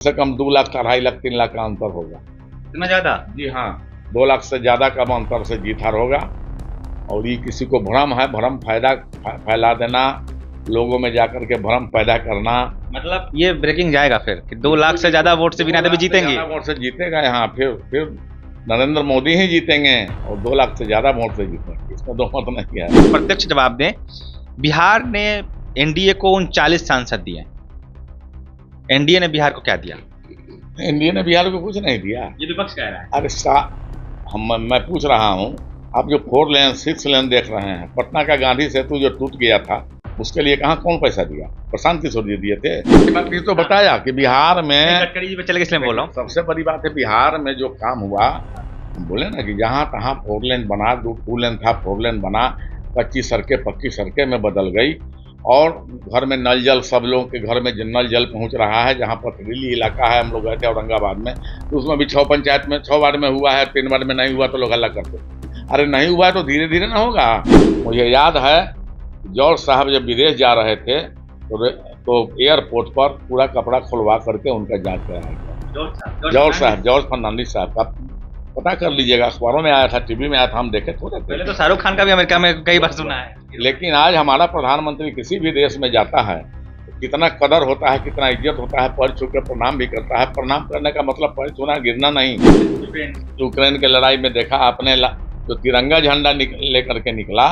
से कम 2 लाख, 2.5 लाख, 3 लाख का अंतर होगा। इतना ज्यादा? जी हाँ, 2 लाख से ज्यादा कम अंतर से जीत हार होगा। और ये किसी को भ्रम है, भ्रम फैला देना, लोगों में जाकर के भ्रम पैदा करना। मतलब ये ब्रेकिंग जाएगा फिर कि 2 लाख से ज्यादा वोट से वीणा देवी जीतेंगी? 2 लाख से वोट से जीतेगा यहाँ, फिर नरेंद्र मोदी ही जीतेंगे और 2 लाख से ज्यादा वोट से जीतेंगे, इसमें दो मत नहीं है। प्रत्यक्ष जवाब दें, बिहार ने एनडीए को 39 सांसद दिए, एनडीए ने बिहार को क्या दिया? एनडीए ने बिहार को कुछ नहीं दिया। ये विपक्ष कह रहा है। अरे मैं पूछ रहा हूँ, आप जो 4 लेन 6 लेन देख रहे हैं, पटना का गांधी सेतु जो टूट गया था, उसके लिए कहाँ कौन पैसा दिया? प्रशांत किशोर जी दिए थे। ये तो बताया कि बिहार में गडकरी जी पे चले गए, इसलिए बोल रहा हूँ। सबसे बड़ी बात है, बिहार में जो काम हुआ, बोले ना कि जहाँ तहाँ 4 लेन बना, 2 लेन था 4 लेन बना, कच्ची सड़कें पक्की सड़कें में बदल गई, और घर में नल जल, सब लोगों के घर में नल जल पहुंच रहा है। जहाँ पथरीली इलाका है, हम लोग गए थे औरंगाबाद में, तो उसमें भी 6 पंचायत में 6 वार्ड में हुआ है, 3 वार्ड में नहीं हुआ तो लोग हल्ला करते। अरे नहीं हुआ है तो धीरे धीरे ना होगा। मुझे याद है जॉर्ज साहब जब विदेश जा रहे थे तो एयरपोर्ट पर पूरा कपड़ा खुलवा करके उनका जांच कराया गया। जॉर्ज फर्नांडिस साहब का पता कर लीजिएगा, अखबारों में आया था, टीवी में आया था, हम देखे थोड़े थे। पहले तो शाहरुख खान का भी अमेरिका में कई बार सुना है। लेकिन आज हमारा प्रधानमंत्री किसी भी देश में जाता है तो कितना कदर होता है, कितना इज्जत होता है, पैर छू के प्रणाम भी करता है। प्रणाम करने का मतलब पैर छूना, गिरना नहीं। यूक्रेन के लड़ाई में देखा आपने, जो तिरंगा झंडा लेकर के निकला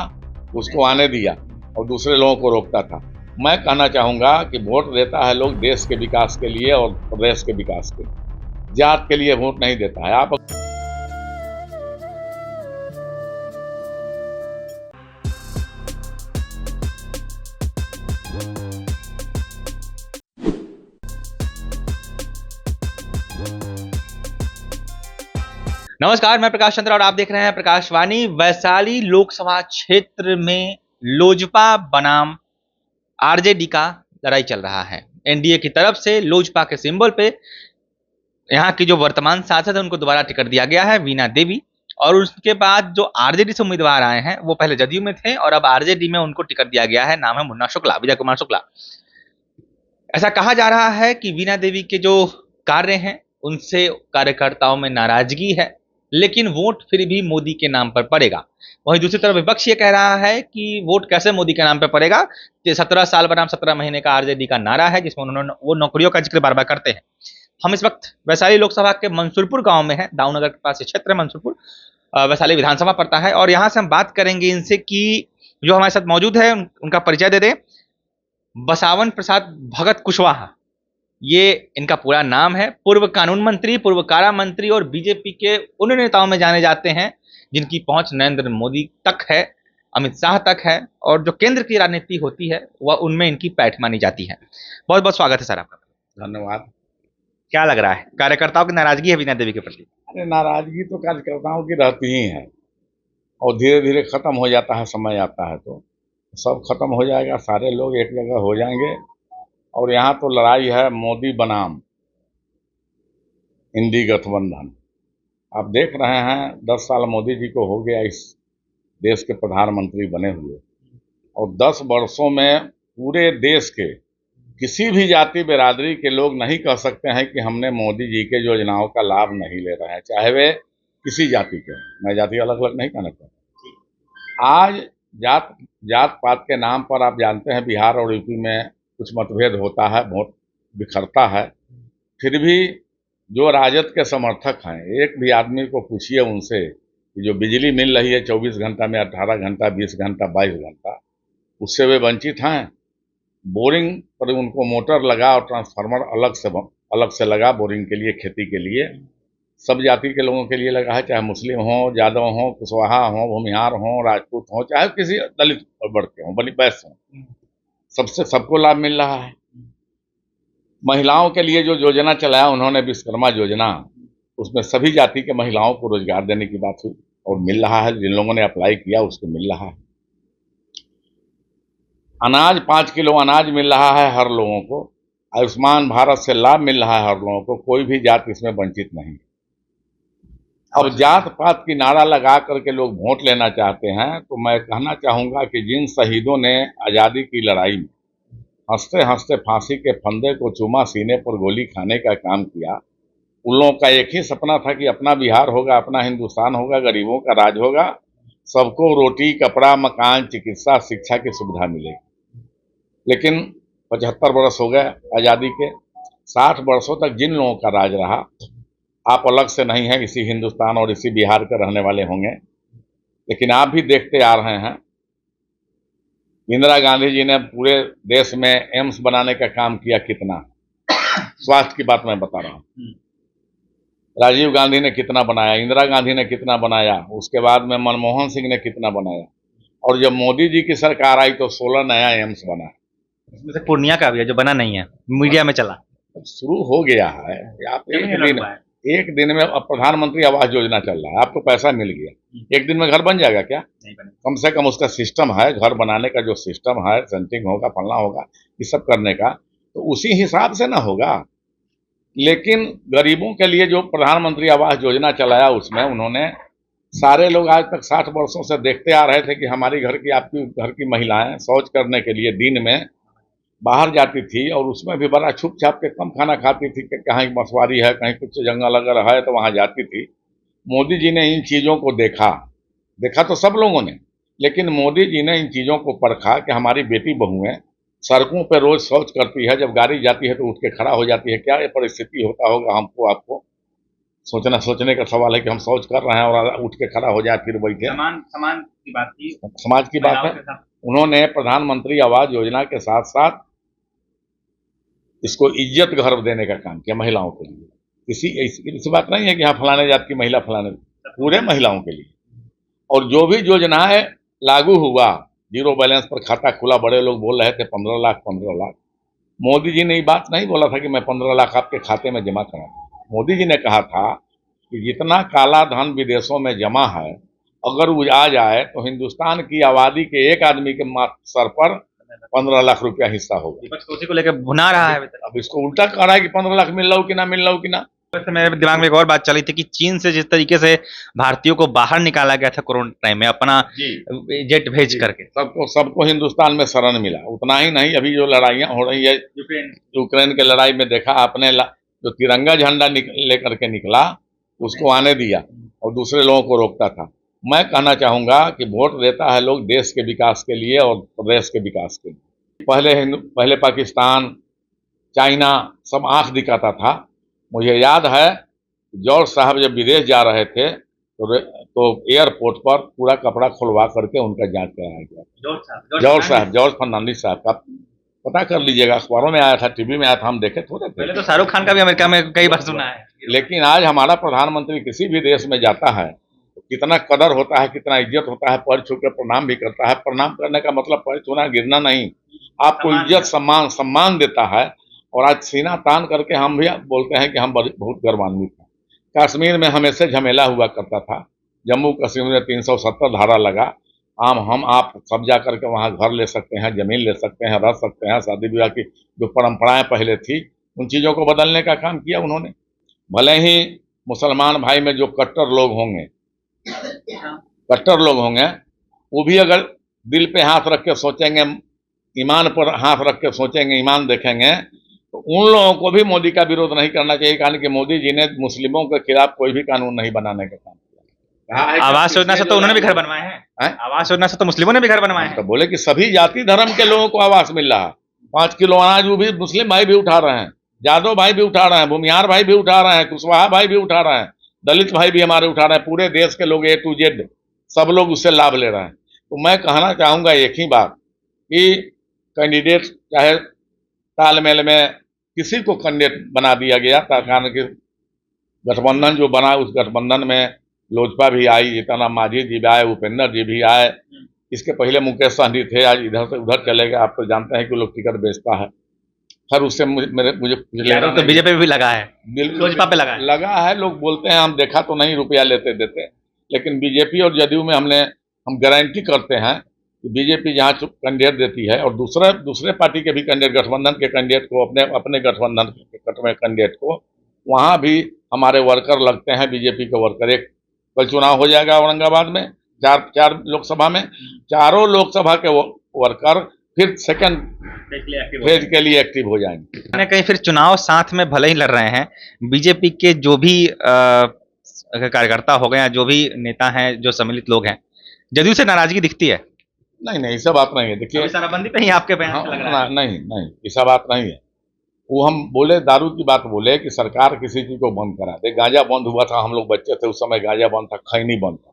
उसको आने दिया और दूसरे लोगों को रोकता था। मैं कहना चाहूंगा कि वोट देता है लोग देश के विकास के लिए और प्रदेश के विकास के लिए, जात के लिए वोट नहीं देता है। आप नमस्कार, मैं प्रकाश चंद्र और आप देख रहे हैं प्रकाशवाणी। वैशाली लोकसभा क्षेत्र में लोजपा बनाम आरजेडी का लड़ाई चल रहा है। एनडीए की तरफ से लोजपा के सिंबल पे यहाँ की जो वर्तमान सांसद है उनको दोबारा टिकट दिया गया है, वीणा देवी। और उसके बाद जो आरजेडी से उम्मीदवार आए हैं वो पहले जदयू में थे और अब आरजेडी में उनको टिकट दिया गया है, नाम है मुन्ना शुक्ला, विजय कुमार शुक्ला। ऐसा कहा जा रहा है कि वीणा देवी के जो कार्य हैं उनसे कार्यकर्ताओं में नाराजगी है, लेकिन वोट फिर भी मोदी के नाम पर पड़ेगा। वहीं दूसरी तरफ विपक्ष ये कह रहा है कि वोट कैसे मोदी के नाम पर पड़ेगा। 17 साल बनाम 17 महीने का आरजेडी का नारा है, जिसमें उन्होंने वो नौकरियों का जिक्र बार बार करते हैं। हम इस वक्त वैशाली लोकसभा के मंसूरपुर गांव में है, दाऊनगर के पास ये क्षेत्र है मंसूरपुर, वैशाली विधानसभा पड़ता है। और यहाँ से हम बात करेंगे इनसे कि जो हमारे साथ मौजूद है उनका परिचय दे दें। बसावन प्रसाद भगत कुशवाहा, ये इनका पूरा नाम है। पूर्व कानून मंत्री, पूर्व कारा मंत्री और बीजेपी के उन नेताओं में जाने जाते हैं जिनकी पहुंच नरेंद्र मोदी तक है, अमित शाह तक है, और जो केंद्र की राजनीति होती है वह उनमें इनकी पैठ मानी जाती है। बहुत बहुत स्वागत है सर आपका। धन्यवाद। क्या लग रहा है, कार्यकर्ताओं की नाराजगी है वीणा देवी के प्रति? अरे नाराजगी तो कार्यकर्ताओं की रहती ही है और धीरे धीरे खत्म हो जाता है। समय आता है तो सब खत्म हो जाएगा, सारे लोग एक जगह हो जाएंगे। और यहाँ तो लड़ाई है मोदी बनाम इंडी गठबंधन। आप देख रहे हैं 10 साल मोदी जी को हो गया इस देश के प्रधानमंत्री बने हुए, और 10 वर्षों में पूरे देश के किसी भी जाति बिरादरी के लोग नहीं कह सकते हैं कि हमने मोदी जी के योजनाओं का लाभ नहीं ले रहे हैं, चाहे वे किसी जाति के। मैं जाति अलग अलग नहीं कहना चाहता। आज जात पात के नाम पर आप जानते हैं बिहार और यूपी में कुछ मतभेद होता है, वोट बिखरता है। फिर भी जो राजद के समर्थक हैं, एक भी आदमी को पूछिए उनसे कि जो बिजली मिल रही है 24 घंटा में, 18 घंटा, 20 घंटा, 22 घंटा, उससे वे वंचित हैं। बोरिंग पर उनको मोटर लगा और ट्रांसफार्मर अलग से लगा बोरिंग के लिए, खेती के लिए। सब जाति के लोगों के लिए लगा है, चाहे मुस्लिम हो, यादव हो, कुशवाहा हो, भूमिहार हो, राजपूत हो, चाहे किसी दलित वर्ग के हों, बड़ी बैस हों, सबको लाभ मिल रहा है। महिलाओं के लिए जो योजना चलाया उन्होंने, विश्वकर्मा योजना, उसमें सभी जाति के महिलाओं को रोजगार देने की बात हुई और मिल रहा है। जिन लोगों ने अप्लाई किया उसको मिल रहा है। अनाज 5 किलो अनाज मिल रहा है हर लोगों को। आयुष्मान भारत से लाभ मिल रहा है हर लोगों को, कोई भी जात इसमें वंचित नहीं। अब जात पात की नारा लगा करके लोग वोट लेना चाहते हैं, तो मैं कहना चाहूंगा कि जिन शहीदों ने आज़ादी की लड़ाई में हंसते हंसते फांसी के फंदे को चूमा, सीने पर गोली खाने का काम किया। उन लोगों का एक ही सपना था कि अपना बिहार होगा, अपना हिंदुस्तान होगा, गरीबों का राज होगा, सबको रोटी, कपड़ा, मकान, चिकित्सा, शिक्षा की सुविधा मिलेगी। लेकिन 75 वर्ष हो गए आज़ादी के। 60 वर्षों तक जिन लोगों का राज रहा, आप अलग से नहीं हैं, इसी हिंदुस्तान और इसी बिहार के रहने वाले होंगे, लेकिन आप भी देखते आ रहे हैं। इंदिरा गांधी जी ने पूरे देश में एम्स बनाने का काम किया, कितना, स्वास्थ्य की बात मैं बता रहा हूँ। राजीव गांधी ने कितना बनाया, इंदिरा गांधी ने कितना बनाया, उसके बाद में मनमोहन सिंह ने कितना बनाया, और जब मोदी जी की सरकार आई तो 16 नया एम्स बना। इसमें से पूर्णिया का भी है जो बना नहीं है, मीडिया में चला। अब शुरू हो गया है। आप एक दिन में, अब प्रधानमंत्री आवास योजना चल रहा है, आपको पैसा मिल गया, एक दिन में घर बन जाएगा क्या? नहीं बने। कम से कम उसका सिस्टम है, घर बनाने का जो सिस्टम है, सेंटिंग होगा, फलना होगा, ये सब करने का, तो उसी हिसाब से ना होगा। लेकिन गरीबों के लिए जो प्रधानमंत्री आवास योजना चलाया, उसमें उन्होंने, सारे लोग आज तक 60 वर्षों से देखते आ रहे थे कि हमारी घर की, आपकी घर की महिलाएं शौच करने के लिए दिन में बाहर जाती थी, और उसमें भी बड़ा छुप छाप के कम खाना खाती थी कि कहीं मछुआरी है, कहीं कुछ जंगल अगर है तो वहां जाती थी। मोदी जी ने इन चीज़ों को देखा तो सब लोगों ने, लेकिन मोदी जी ने इन चीज़ों को परखा कि हमारी बेटी बहुएं सड़कों पर रोज शौच करती है, जब गाड़ी जाती है तो उठ के खड़ा हो जाती है। क्या ये परिस्थिति होता होगा हमको, आपको सोचने का सवाल है कि हम शौच कर रहे हैं और उठ के खड़ा हो जाए फिर बैठे। समान की बात थी, समाज की बात है। उन्होंने प्रधानमंत्री आवास योजना के साथ साथ इसको इज्जत घर देने का काम किया महिलाओं के लिए। इसी बात नहीं है कि हाँ फलाने जात की महिला, फलाने, पूरे महिलाओं के लिए। और जो भी योजनाएं लागू हुआ, जीरो बैलेंस पर खाता खुला, बड़े लोग बोल रहे थे 15 लाख 15 लाख। मोदी जी ने ये बात नहीं बोला था कि मैं 15 लाख आपके खाते में जमा करूँ। मोदी जी ने कहा था कि जितना काला धन विदेशों में जमा है, अगर वो आ जाए तो हिंदुस्तान की आबादी के एक आदमी के सर पर 15 लाख रुपया हिस्सा होगा। विपक्ष तो उसी को लेकर भुना रहा है। अब इसको उल्टा कह रहा है कि 15 लाख मिल रहा हो कि ना, मिल रहा हो कि ना। वैसे मेरे दिमाग में एक और बात चली थी कि चीन से जिस तरीके से भारतीयों को बाहर निकाला गया था कोरोना टाइम में, अपना जेट भेज करके, सबको हिंदुस्तान में शरण मिला। उतना ही नहीं, अभी जो लड़ाइयाँ हो रही है यूक्रेन के लड़ाई में देखा आपने, जो तिरंगा झंडा लेकर के निकला उसको आने दिया और दूसरे लोगों को रोकता था। मैं कहना चाहूँगा कि वोट देता है लोग देश के विकास के लिए और प्रदेश के विकास के लिए। पहले पाकिस्तान, चाइना सब आंख दिखाता था। मुझे याद है जॉर्ज साहब जब विदेश जा रहे थे तो एयरपोर्ट पर पूरा कपड़ा खुलवा करके उनका जांच कराया गया। जॉर्ज फर्नांडिस साहब का पता कर लीजिएगा, अखबारों में आया था, टीवी में आया था, हम देखे थोड़े थे। पहले तो शाहरुख खान का भी अमेरिका में कई बार सुना है। लेकिन आज हमारा प्रधानमंत्री किसी भी देश में जाता है तो कितना कदर होता है, कितना इज्जत होता है, पैर छू के प्रणाम भी करता है। प्रणाम करने का मतलब पैर छूना, गिरना नहीं, आपको इज्जत सम्मान देता है। और आज सीना तान करके हम भी बोलते हैं कि हम बहुत गर्वान्वित हैं। कश्मीर में हमेशा झमेला हुआ करता था, जम्मू कश्मीर में 370 धारा लगा, हम आप सब जा करके वहाँ घर ले सकते हैं, जमीन ले सकते हैं, रह सकते हैं। शादी विवाह की जो परंपराएं पहले थी उन चीज़ों को बदलने का काम किया उन्होंने। भले ही मुसलमान भाई में जो कट्टर लोग होंगे वो भी अगर दिल पे हाथ रख के सोचेंगे, ईमान पर हाथ रख के सोचेंगे, ईमान देखेंगे, तो उन लोगों को भी मोदी का विरोध नहीं करना चाहिए। कारण कि मोदी जी ने मुस्लिमों के खिलाफ कोई भी कानून नहीं बनाने का काम किया। आवास योजना से तो उन्होंने भी घर बनवाए हैं। आवास योजना से तो मुस्लिमों ने भी घर बनवाए हैं। तो बोले कि सभी जाति धर्म के लोगों को आवास मिल रहा है। 5 किलो अनाज वो भी मुस्लिम भाई भी उठा रहे हैं, यादव भाई भी उठा रहे हैं, भूमिहार भाई भी उठा रहे हैं, कुशवाहा भाई भी उठा रहे हैं, दलित भाई भी हमारे उठा रहे हैं। पूरे देश के लोग A to Z सब लोग उससे लाभ ले रहे हैं। तो मैं कहना चाहूँगा एक ही बात कि कैंडिडेट चाहे तालमेल में किसी को कैंडिडेट बना दिया गया, कारण कि गठबंधन जो बना उस गठबंधन में लोजपा भी आई, जीतनराम मांझी जी भी आए, उपेंद्र जी भी आए, इसके पहले मुकेश सहनी थे, आज इधर से उधर चले गए। आप तो जानते हैं कि लोग टिकट बेचता है। खैर उससे मुझे तो बीजेपी भी लगा है, लोजपा पे लगा है। लोग बोलते हैं, हम देखा तो नहीं रुपया लेते देते, लेकिन बीजेपी और जदयू में हम गारंटी करते हैं कि बीजेपी जहाँ कैंडिडेट देती है और दूसरे पार्टी के भी कैंडिडेट, गठबंधन के कैंडिडेट को, अपने गठबंधन के कैंडिडेट को, वहाँ भी हमारे वर्कर लगते हैं, बीजेपी के वर्कर। एक कल चुनाव हो जाएगा औरंगाबाद में, चार लोकसभा में, चारों लोकसभा के वर्कर फिर सेकंड फेज के लिए एक्टिव हो जाएंगे। कहीं ना कहीं फिर चुनाव साथ में भले ही लड़ रहे हैं, बीजेपी के जो भी कार्यकर्ता हो गए या जो भी नेता हैं, जो सम्मिलित लोग हैं, जदयू से नाराजगी दिखती है। नहीं नहीं, ऐसा बात नहीं है। देखिए, अभी शराबबंदी पे ही आपके बयान हाँ, से लग रहा है। नहीं नहीं, ऐसा बात नहीं है। वो हम बोले, दारू की बात बोले कि सरकार किसी चीज को बंद करा दे। गांजा बंद हुआ था, हम लोग बच्चे थे उस समय, गांजा बंद था, खैनी बंद था,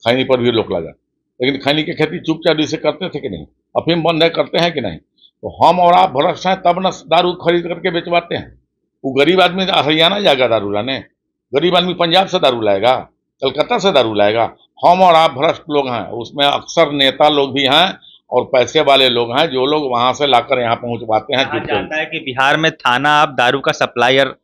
खैनी पर भी रोक लगा। लेकिन खैनी की खेती चुपचाप से करते थे कि नहीं? अफीम बंद है, करते हैं कि नहीं? तो हम और आप भ्रष्ट हैं, तब न दारू खरीद करके बेचवाते हैं। वो गरीब आदमी हरियाणा जाएगा दारू लाने? गरीब आदमी पंजाब से दारू लाएगा, कलकत्ता से दारू लाएगा? हम और आप भ्रष्ट लोग हैं, उसमें अक्सर नेता लोग भी हैं और पैसे वाले लोग हैं, जो लोग वहां से लाकर यहाँ पहुंचवाते हैं। कहा जाता है कि बिहार में थाना अब दारू का सप्लायर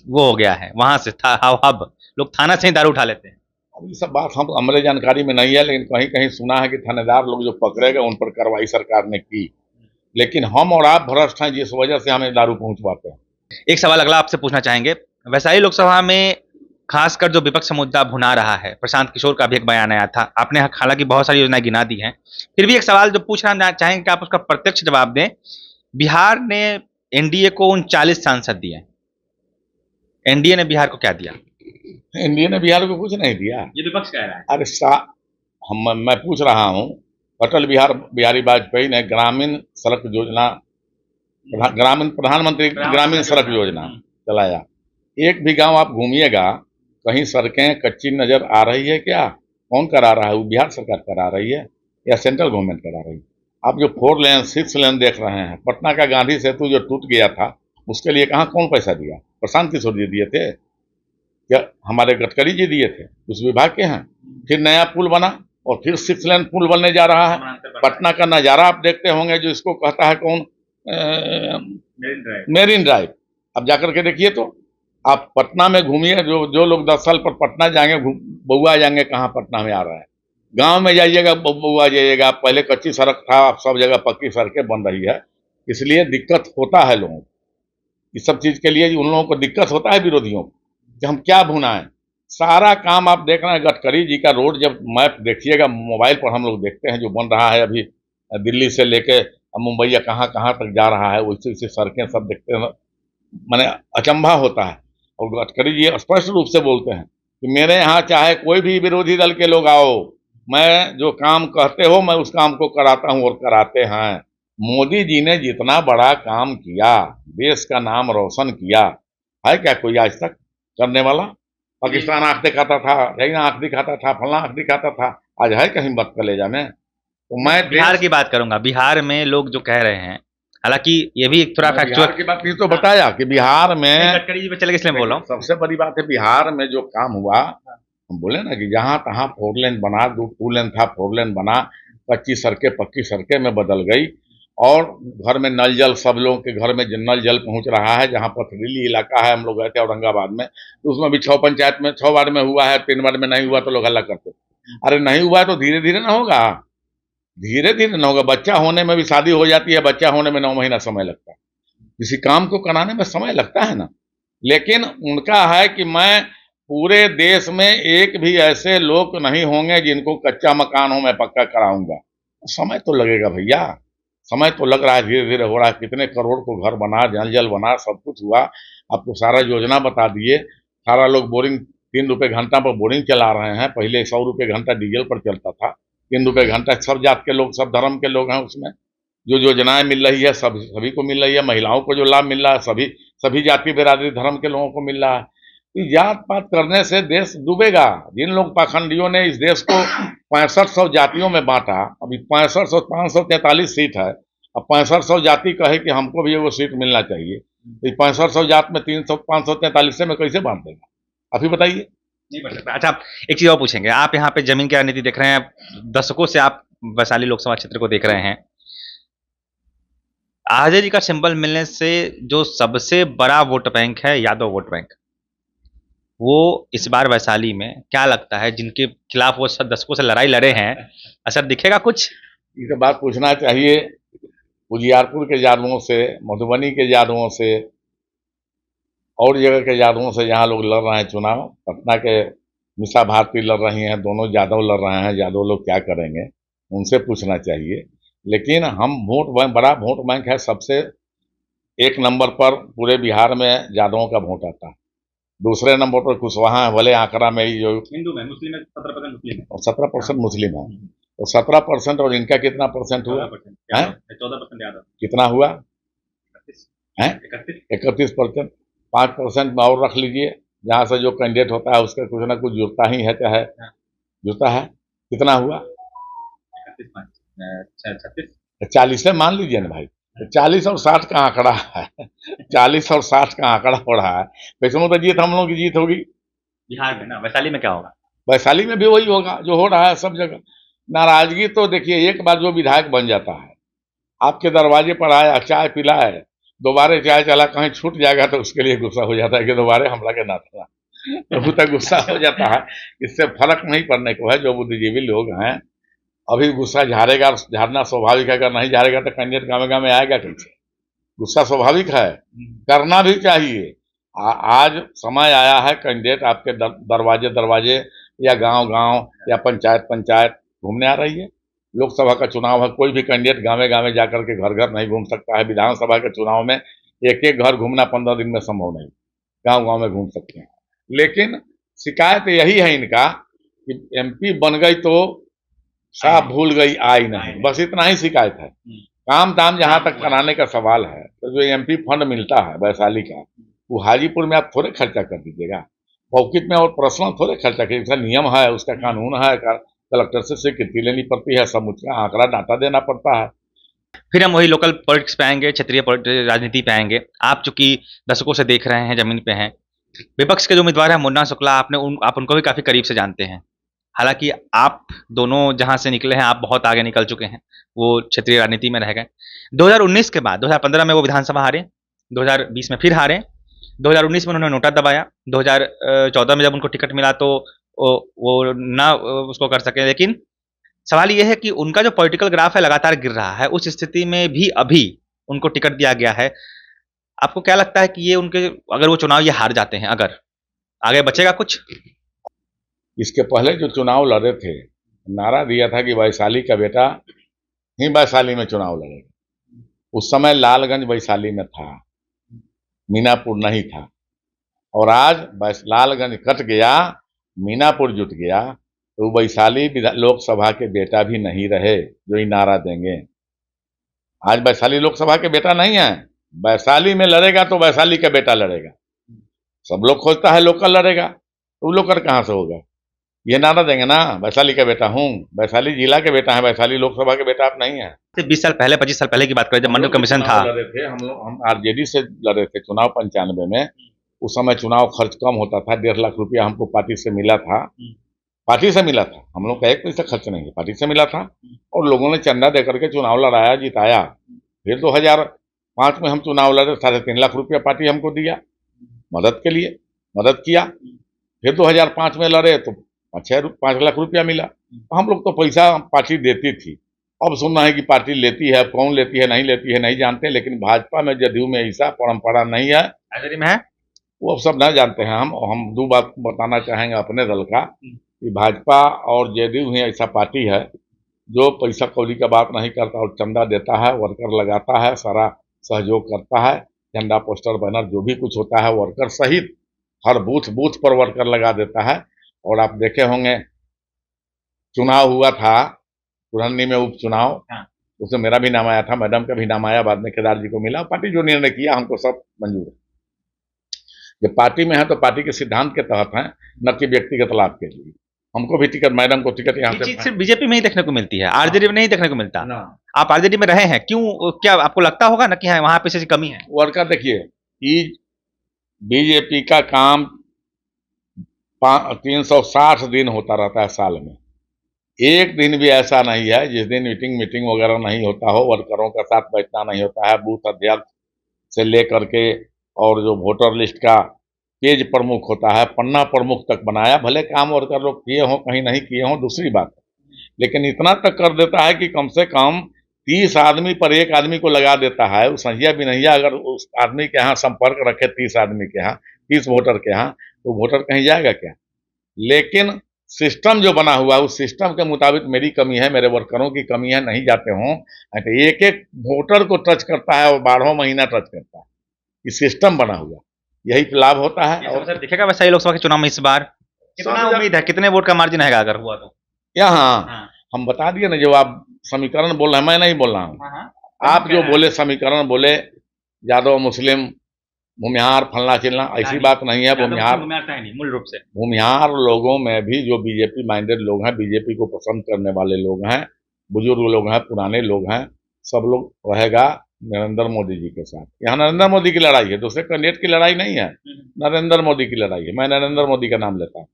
वो हो गया है, वहां से था हब, लोग थाना से ही दारू उठा लेते हैं। अब ये सब बात हम हमारे जानकारी में नहीं है, लेकिन कहीं कहीं सुना है कि थानेदार लोग जो पकड़े गए उन पर कार्रवाई सरकार ने की। लेकिन हम और आप भ्रष्ट हैं, जिस वजह से हमें दारू पहुंचवाते हैं। एक सवाल अगला आपसे पूछना चाहेंगे। वैशाली लोकसभा में खासकर जो विपक्ष मुद्दा भुना रहा है, प्रशांत किशोर का भी एक बयान आया था, आपने हालांकि बहुत सारी योजनाएं गिना दी हैं, फिर भी एक सवाल जो पूछना चाहेंगे कि आप उसका प्रत्यक्ष जवाब दें। बिहार ने एनडीए को 39 सांसद दिए, एनडीए ने बिहार को क्या दिया? एनडीए ने बिहार को कुछ नहीं दिया, ये विपक्ष कह रहा है। अरे मैं पूछ रहा हूँ, अटल बिहारी वाजपेयी ने ग्रामीण सड़क योजना, प्रधानमंत्री ग्रामीण सड़क योजना चलाया। एक भी गांव आप घूमिएगा, कहीं सड़कें कच्ची नजर आ रही है क्या? कौन करा रहा है? वो बिहार सरकार करा रही है या सेंट्रल गवर्नमेंट करा रही है? आप जो 4 लेन 6 लेन देख रहे हैं, पटना का गांधी सेतु जो टूट गया था, उसके लिए कहाँ कौन पैसा दिया? प्रशांत किशोर जी दिए थे क्या? हमारे गडकरी जी दिए थे, उस विभाग के हैं। फिर नया पुल बना और फिर 6 लेन पुल बनने जा रहा है। पटना का नज़ारा आप देखते होंगे, जो इसको कहता है कौन, मेरीन ड्राइव। अब जाकर के देखिए तो, आप पटना में घूमिए, जो लोग 10 साल पर पटना जाएंगे, बउआ जाएंगे कहाँ पटना में आ रहा है। गांव में जाइएगा, बउआ जाइएगा, पहले कच्ची सड़क था, अब सब जगह पक्की सड़कें बन रही है। इसलिए दिक्कत होता है लोगों को, इस सब चीज के लिए उन लोगों को दिक्कत होता है, विरोधियों को, कि हम क्या भुनाएं। सारा काम आप देख रहे हैं, गडकरी जी का रोड जब मैप देखिएगा, मोबाइल पर हम लोग देखते हैं जो बन रहा है अभी, दिल्ली से लेके मुंबई कहाँ कहाँ तक जा रहा है, वैसे वैसे सड़कें सब देखते हैं, मैंने अचंभा होता है। और गडकरी जी स्पष्ट रूप से बोलते हैं कि मेरे यहाँ चाहे कोई भी विरोधी दल के लोग आओ, मैं जो काम कहते हो मैं उस काम को कराता हूँ और कराते हैं। मोदी जी ने जितना बड़ा काम किया, देश का नाम रोशन किया, है क्या कोई आज तक करने वाला? पाकिस्तान आंख दिखाता था, चाइना आंख दिखाता था, फला आंख दिखाता था, आज है कहीं मत कलेजा में? तो मैं बिहार की बात करूंगा। बिहार में लोग जो कह रहे हैं, हालांकि ये भी एक थोड़ा फैक्चुअल की बात नहीं तो बताया कि बिहार में गडकरी जी पे चले गए, इसलिए बोल रहा हूँ। सबसे बड़ी बात है, बिहार में जो काम हुआ, हम बोले ना कि जहां तहां 4 लेन बना, 2 लेन था, 4 लेन बना, कच्ची सड़कें पक्की सड़कें में बदल गई, और घर में नल जल, सब लोगों के घर में नल जल पहुंच रहा है। जहां पथरीली इलाका है, हम लोग गए थे औरंगाबाद में, तो उसमें भी 6 पंचायत में 6 वार्ड में हुआ है, 3 वार्ड में नहीं हुआ तो लोग हल्ला करते। अरे नहीं हुआ है तो धीरे धीरे ना होगा, धीरे धीरे ना होगा। बच्चा होने में भी शादी हो जाती है, बच्चा होने में 9 महीना समय लगता है, किसी काम को कराने में समय लगता है ना। लेकिन उनका है कि मैं पूरे देश में एक भी ऐसे लोग नहीं होंगे जिनको कच्चा मकान हो मैं पक्का कराऊंगा। समय तो लगेगा भैया, समय तो लग रहा है, धीरे धीरे हो रहा है। कितने करोड़ को घर बना, जल जल बना, सब कुछ हुआ। आपको सारा योजना बता दिए। सारा लोग बोरिंग 3 रुपये घंटा पर बोरिंग चला रहे हैं, पहले 100 रुपये घंटा डीजल पर चलता था, 3 रुपये घंटा। सब जात के लोग, सब धर्म के लोग हैं उसमें। जो योजनाएं मिल रही है सभी को मिल रही है, महिलाओं को जो लाभ मिल रहा है सभी जाति बिरादरी धर्म के लोगों को मिल रहा है। जात पात करने से देश डूबेगा। जिन लोग पाखंडियों ने इस देश को 6500 जातियों में बांटा, अभी 543 सीट है, अब 6500 जाति कहे कि हमको भी वो सीट मिलना चाहिए, तो 6500 जात में 543 में कैसे बांट देगा? आप ही बताइए। नहीं बन सकता। अच्छा, एक चीज और पूछेंगे, आप यहाँ पे जमीन की राजनीति देख रहे हैं, दशकों से आप वैशाली लोकसभा क्षेत्र को देख रहे हैं। आरजेडी का सिंबल मिलने से जो सबसे बड़ा वोट बैंक है यादव वोट बैंक, वो इस बार वैशाली में क्या लगता है, जिनके खिलाफ वो दशकों से लड़ाई लड़े हैं, असर दिखेगा कुछ? ये बात पूछना चाहिए उजियारपुर के यादवों से, मधुबनी के यादवों से, और जगह के यादवों से, जहाँ लोग लड़ रहे हैं चुनाव। पटना के मिसा भारती लड़ रही हैं, दोनों यादव लड़ रहे हैं, यादव लोग क्या करेंगे, उनसे पूछना चाहिए। लेकिन हम वोट बैंक, बड़ा वोट बैंक है, सबसे एक नंबर पर पूरे बिहार में यादवों का वोट आता है। दूसरे नंबर पर कुशवाहा है, भले आंकड़ा में ही जो हिंदू में, मुस्लिम में 17% मुस्लिम है। 17% मुस्लिम है, तो 17%, और इनका कितना परसेंट हुआ 14% है? 14% यादव। कितना हुआ 31 है? 31 31%। 5% में और रख लीजिए, जहाँ से जो कैंडिडेट होता है उसका कुछ ना कुछ जुड़ता ही है, चाहे जुड़ता है। कितना हुआ 36। 40 है, मान लीजिए ना भाई। तो 40 और 60 का आंकड़ा है। 40 और 60 का आंकड़ा हो रहा है, कैसे मतलब जीत हम लोगों की जीत होगी। बिहार में ना, वैशाली में क्या होगा? वैशाली में भी वही होगा जो हो रहा है सब जगह। नाराजगी तो देखिए, एक बार जो विधायक बन जाता है, आपके दरवाजे पर आया, चाय पिलाए, दोबारा चाय चला कहीं छूट जाएगा तो उसके लिए गुस्सा हो जाता है कि दोबारा हमला के ना था। प्रभु तक गुस्सा हो जाता है। इससे फर्क नहीं पड़ने को है, जो बुद्धिजीवी लोग हैं। अभी गुस्सा झाड़ेगा, झाड़ना स्वाभाविक है, अगर नहीं झाड़ेगा तो कैंडिडेट गाँव गाँव में आएगा कैसे? गुस्सा स्वाभाविक है, करना भी चाहिए। आज समय आया है, कैंडिडेट आपके दरवाजे दरवाजे या गांव गांव या पंचायत पंचायत घूमने आ रही है। लोकसभा का चुनाव है, कोई भी कैंडिडेट गांवे गांवे जाकर के घर घर नहीं घूम सकता है। विधानसभा के चुनाव में एक एक घर घूमना 15 दिन में संभव नहीं, गांव गांव में घूम सकते हैं। लेकिन शिकायत यही है इनका कि एमपी बन गई तो साफ भूल गई आई नहीं, बस इतना ही शिकायत है। काम दाम जहां तक कराने का सवाल है, तो जो एमपी फंड मिलता है वैशाली का, वो हाजीपुर में आप थोड़े खर्चा कर दीजिएगा, पॉकेट में और पर्सनल थोड़े खर्चा करिए। उसका नियम है, उसका कानून है, कलेक्टर से स्वीकृति लेनी पड़ती है, सब उसका आंकड़ा डाटा देना पड़ता है। फिर हम वही लोकल पॉलिटिक्स पे आएंगे, क्षेत्रीय राजनीति पे आएंगे। आप चूंकि दशकों से देख रहे हैं, जमीन पे हैं, विपक्ष के जो उम्मीदवार हैं मुन्ना शुक्ला, आप उनको भी काफी करीब से जानते हैं। हालांकि आप दोनों जहां से निकले हैं, आप बहुत आगे निकल चुके हैं, वो क्षेत्रीय राजनीति में रह गए। 2019 के बाद 2015 में वो विधानसभा हारे, 2020 में फिर हारे, 2019 में उन्होंने नोटा दबाया, 2014 में जब उनको टिकट मिला तो वो ना उसको कर सके। लेकिन सवाल ये है कि उनका जो पॉलिटिकल ग्राफ है लगातार गिर रहा है, उस स्थिति में भी अभी उनको टिकट दिया गया है। आपको क्या लगता है कि ये उनके, अगर वो चुनाव ये हार जाते हैं, अगर आगे बचेगा कुछ? इसके पहले जो चुनाव लड़े थे, नारा दिया था कि वैशाली का बेटा ही वैशाली में चुनाव लड़ेगा। उस समय लालगंज वैशाली में था, मीनापुर नहीं था। और आज लालगंज कट गया, मीनापुर जुट गया, तो वैशाली लोकसभा के बेटा भी नहीं रहे जो ये नारा देंगे। आज वैशाली लोकसभा के बेटा नहीं है, वैशाली में लड़ेगा तो वैशाली का बेटा लड़ेगा। सब लोग खोजता है लोकल लड़ेगा, तो लोकल कहाँ से होगा? ये नारा देंगे ना, वैशाली का बेटा हूँ, वैशाली जिला के बेटा है, वैशाली लोकसभा के बेटा आप नहीं है। 20 साल पहले, 25 साल पहले की बात करें, जब मंडल कमीशन था, लड़े थे हम आरजेडी से लड़े थे चुनाव 95 में। उस समय चुनाव खर्च कम होता था, 1.5 लाख रुपया हमको पार्टी से मिला था। पार्टी से मिला था, हम लोग का एक पैसा खर्च नहीं है, पार्टी से मिला था। और लोगों ने चंदा दे करके चुनाव लड़ाया, जिताया। फिर 2005 में हम चुनाव लड़े, 3.5 लाख रुपया पार्टी हमको दिया, मदद के लिए, मदद किया। फिर 2005 में लड़े तो 5 लाख रुपया मिला। हम लोग तो पैसा पार्टी देती थी। अब सुनना है कि पार्टी लेती है, कौन लेती है नहीं लेती है नहीं जानते, लेकिन भाजपा में जदयू में ऐसा परंपरा नहीं है, में है वो अब सब ना जानते हैं। हम दो बात बताना चाहेंगे अपने दल का, कि भाजपा और जदयू ही ऐसा पार्टी है जो पैसा कौड़ी का बात नहीं करता और चंदा देता है, वर्कर लगाता है, सारा सहयोग करता है। झंडा पोस्टर बैनर जो भी कुछ होता है वर्कर सहित हर बूथ बूथ पर वर्कर लगा देता है। और आप देखे होंगे, चुनाव हुआ था पुरन्नी में, उपचुनाव, उसमें मेरा भी नाम आया था, मैडम का भी नाम आया, बाद में केदार जी को मिला। पार्टी जो निर्णय किया हमको सब मंजूर है। जब पार्टी में है तो पार्टी के सिद्धांत के तहत है, न कि व्यक्तिगत लाभ के लिए। हमको भी टिकट, मैडम को टिकट यहाँ से सिर्फ बीजेपी में ही देखने को मिलती है, आरजेडी में नहीं देखने को मिलता। ना। आप आरजेडी में रहे हैं, क्यों, क्या आपको लगता होगा ना कि हाँ वहां पे से कमी है? वर्कर देखिए, बीजेपी का काम 360 दिन होता रहता है साल में। एक दिन भी ऐसा नहीं है जिस दिन मीटिंग वगैरह नहीं होता हो, वर्करों का साथ बैठना नहीं होता है। बूथ अध्यक्ष से लेकर के और जो वोटर लिस्ट का पेज प्रमुख होता है, पन्ना प्रमुख तक बनाया। भले काम वर्कर लोग किए हों, कहीं नहीं किए हों, दूसरी बात, लेकिन इतना तक कर देता है कि कम से कम 30 आदमी पर एक आदमी को लगा देता है। उस संहिया बिनहिया अगर उस आदमी के यहाँ संपर्क रखे, 30 आदमी के यहाँ, 30 वोटर के यहाँ, तो वोटर कहीं जाएगा क्या? लेकिन सिस्टम जो बना हुआ है उस सिस्टम के मुताबिक मेरी कमी है, मेरे वर्करों की कमी है, नहीं जाते हों तो एक एक वोटर को टच करता है और 12 महीना टच करता है। ये सिस्टम बना हुआ, यही लाभ होता है। और सर दिखेगा वैसा ही लोकसभा के चुनाव में इस बार कितना उम्मीद है, कितने वोट का मार्जिन है अगर हुआ तो? यहाँ हम बता दिए ना, जो आप समीकरण बोल रहे हैं, मैं नहीं बोल रहा हूँ, आप जो बोले समीकरण बोले, यादव मुस्लिम भूमिहार फलना चिलना, ऐसी बात नहीं है। भूमिहार मूल रूप से भूमिहार लोगों में भी जो बीजेपी माइंडेड लोग हैं, बीजेपी को पसंद करने वाले लोग हैं, बुजुर्ग लोग हैं, पुराने लोग हैं, सब लोग रहेगा नरेंद्र मोदी जी के साथ। यहाँ नरेंद्र मोदी की लड़ाई है, दूसरे कैंडिडेट की लड़ाई नहीं है, नरेंद्र मोदी की लड़ाई है। मैं नरेंद्र मोदी का नाम लेता हूँ।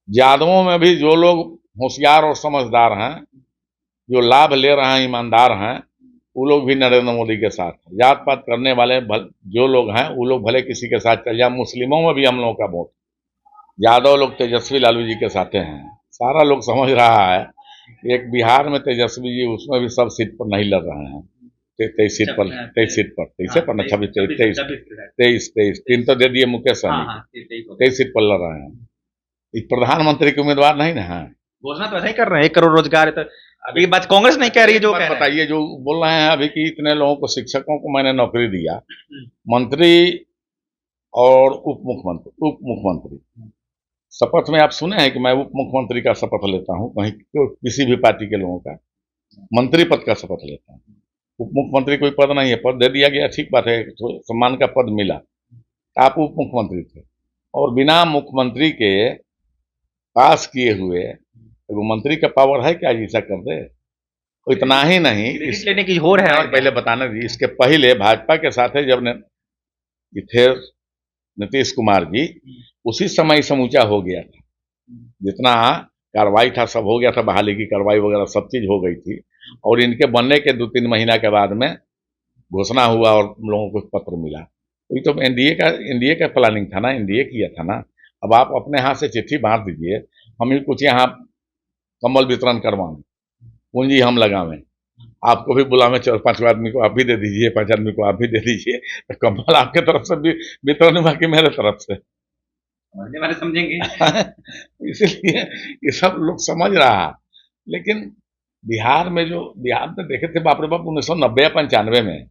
यादवों में भी जो लोग होशियार और समझदार हैं, जो लाभ ले रहे हैं, ईमानदार हैं, वो लोग भी नरेंद्र मोदी के साथ हैं। जात पात करने वाले जो लोग हैं वो लोग भले किसी के साथ चल जाए। मुस्लिमों में भी हम लोगों का वोट, यादव लोग तेजस्वी लालू जी के साथ हैं, सारा लोग समझ रहा है। एक बिहार में तेजस्वी जी, उसमें भी सब सीट पर नहीं लड़ रहे हैं, 23 सीट पर, 23 तीन तो दे दिए मुकेश सहनी, 23 सीट पर लड़ रहे हैं। प्रधानमंत्री के उम्मीदवार नहीं ना है। घोषणा तो ऐसा ही कर रहे हैं, 1 करोड़ रोजगार है, तो अभी बात कांग्रेस नहीं कह रही है। जो बताइए, जो बोल रहे हैं अभी कि इतने लोगों को, शिक्षकों को मैंने नौकरी दिया, मंत्री और उप मुख्यमंत्री शपथ में आप सुने हैं कि मैं उप मुख्यमंत्री का शपथ लेता हूं कहीं, किसी भी पार्टी के लोगों का मंत्री पद का शपथ लेता हूं। उप मुख्यमंत्री कोई पद नहीं है, पद दे दिया गया, ठीक बात है, तो सम्मान का पद मिला। आप उप मुख्यमंत्री थे और बिना मुख्यमंत्री के पास किए हुए वो मंत्री का पावर है क्या ऐसा कर दे? तो इतना ही नहीं, इस लेने की हो रहा है। और पहले बताना दी, इसके पहले भाजपा के साथ है जब थे नीतीश कुमार जी, उसी समय समूचा हो गया था, जितना कार्रवाई था सब हो गया था, बहाली की कार्रवाई वगैरह सब चीज हो गई थी। और इनके बनने के 2-3 महीना के बाद में घोषणा हुआ और लोगों को पत्र मिला। ये तो एनडीए का प्लानिंग था ना, एनडीए किया था ना। अब आप अपने हाथ से चिट्ठी बांट दीजिए, हम ही कुछ यहाँ कंबल वितरण करवाएं, पूंजी हम लगावें, आपको भी बुलावें, 4-5 आदमी को आप भी दे दीजिए, 5 आदमी को आप भी दे दीजिए, तो कंबल आपके तरफ से भी वितरण हुआ कि मेरे तरफ से, समझेंगे। इसलिए ये सब लोग समझ रहा है। लेकिन बिहार में देखे थे, बाप रे बाप, 1990 या 95 में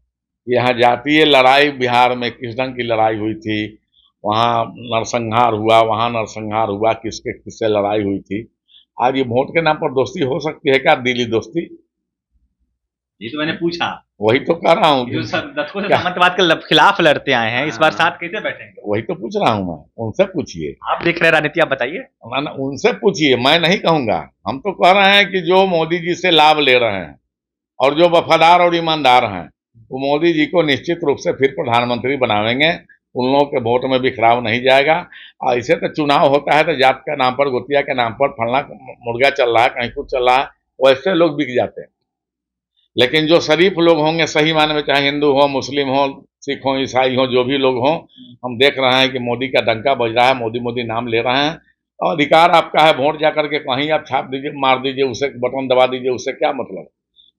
यहाँ जातीय लड़ाई बिहार में किस ढंग की लड़ाई हुई थी, वहाँ नरसंहार हुआ, वहाँ नरसंहार हुआ, किसके किससे लड़ाई हुई थी। आज ये वोट के नाम पर दोस्ती हो सकती है क्या? दिली दोस्ती, ये तो मैंने पूछा, वही तो कह रहा हूँ। जो सब दशकों से सामंतवाद के खिलाफ लड़ते आए हैं, इस बार साथ कैसे बैठेंगे? वही तो पूछ रहा हूँ मैं, उनसे पूछिए। आप देख रहे राजनीति, आप बताइए ना, उनसे पूछिए, मैं नहीं कहूंगा। हम तो कह रहे हैं कि जो मोदी जी से लाभ ले रहे हैं और जो वफादार और ईमानदार हैं, वो मोदी जी को निश्चित रूप से फिर प्रधानमंत्री बनावेंगे। उन लोगों के वोट में बिखराव नहीं जाएगा। ऐसे तो चुनाव होता है तो जात के नाम पर, गोतिया के नाम पर, फलना मुर्गा चल रहा है, कहीं कुछ चल रहा है, वैसे लोग बिक जाते हैं। लेकिन जो शरीफ लोग होंगे, सही माने में, चाहे हिंदू हो, मुस्लिम हो, सिख हो, ईसाई हो, जो भी लोग हों, हम देख रहे हैं कि मोदी का डंका बज रहा है, मोदी मोदी नाम ले रहे हैं। और अधिकार आपका है, वोट जा करके कहीं आप छाप दीजिए, मार दीजिए, उसे बटन दबा दीजिए, उससे क्या मतलब।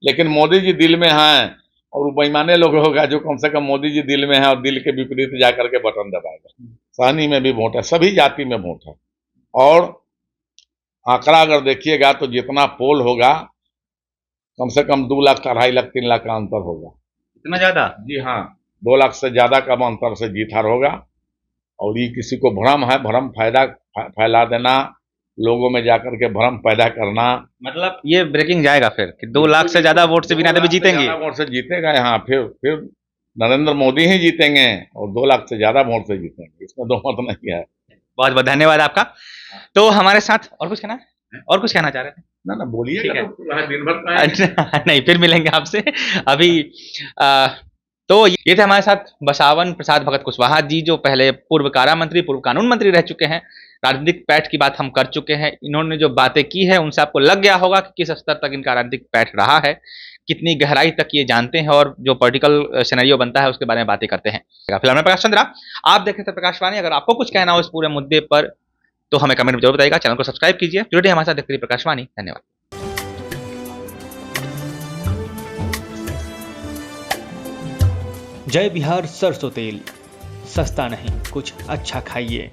लेकिन मोदी जी दिल में हैं, और वो बेईमाने लोग होगा जो कम से कम मोदी जी दिल में है और दिल के विपरीत जा करके बटन दबाएगा। सहनी में भी वोट है, सभी जाति में वोट है। और आंकड़ा अगर देखिएगा तो जितना पोल होगा, कम से कम 2 लाख, 2.5 लाख, 3 लाख का अंतर होगा। इतना ज्यादा? जी हाँ, 2 लाख से ज्यादा का अंतर से जीत हार होगा। और ये किसी को भ्रम है, भ्रम फैला देना, लोगों में जाकर के भ्रम पैदा करना, मतलब ये ब्रेकिंग जाएगा फिर कि 2 लाख से ज्यादा वोट से बिना दबे जीतेंगे। वोट से जीतेगा यहाँ, फिर नरेंद्र मोदी ही जीतेंगे और 2 लाख से ज्यादा वोट से जीतेंगे, इसमें दो मत नहीं है। बहुत बहुत धन्यवाद आपका। तो हमारे साथ और कुछ कहना है, और कुछ कहना चाह रहे थे? ना बोलिए, दिन भर नहीं, फिर मिलेंगे आपसे। अभी तो ये थे हमारे साथ बसावन प्रसाद भगत कुशवाहा जी, जो पहले पूर्व कारा मंत्री, पूर्व कानून मंत्री रह चुके हैं। राजनीतिक पैठ की बात हम कर चुके हैं। इन्होंने जो बातें की है उनसे आपको लग गया होगा कि किस स्तर तक इनका राजनीतिक पैठ रहा है, कितनी गहराई तक ये जानते हैं और जो पॉलिटिकल सिनेरियो बनता है उसके बारे में बातें करते हैं। फिलहाल मैं प्रकाश चंद्रा, आप देख रहे थे प्रकाशवाणी। अगर आपको कुछ कहना हो इस पूरे मुद्दे पर तो हमें कमेंट में जरूर बताइएगा। चैनल को सब्सक्राइब कीजिए। जुड़े हमारे साथ देखते रहिए प्रकाशवाणी। धन्यवाद। जय बिहार सरसों तेल, सस्ता नहीं, कुछ अच्छा खाइए।